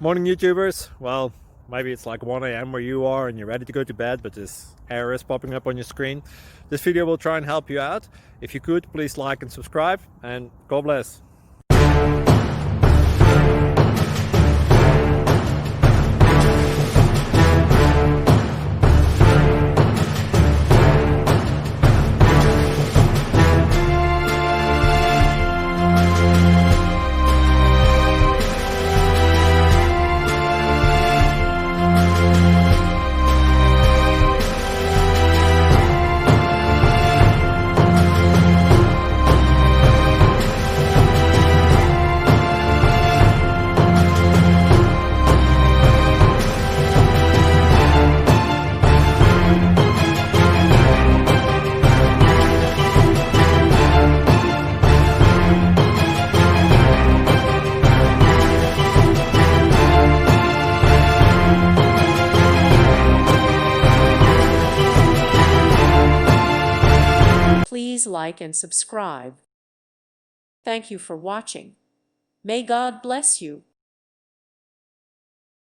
Morning YouTubers. Well, maybe it's like 1 a.m. where you are and you're ready to go to bed, but this error is popping up on your screen. This video will try and help you out. If you could, please like and subscribe, and God bless. Please like and subscribe. Thank you for watching. May God bless you.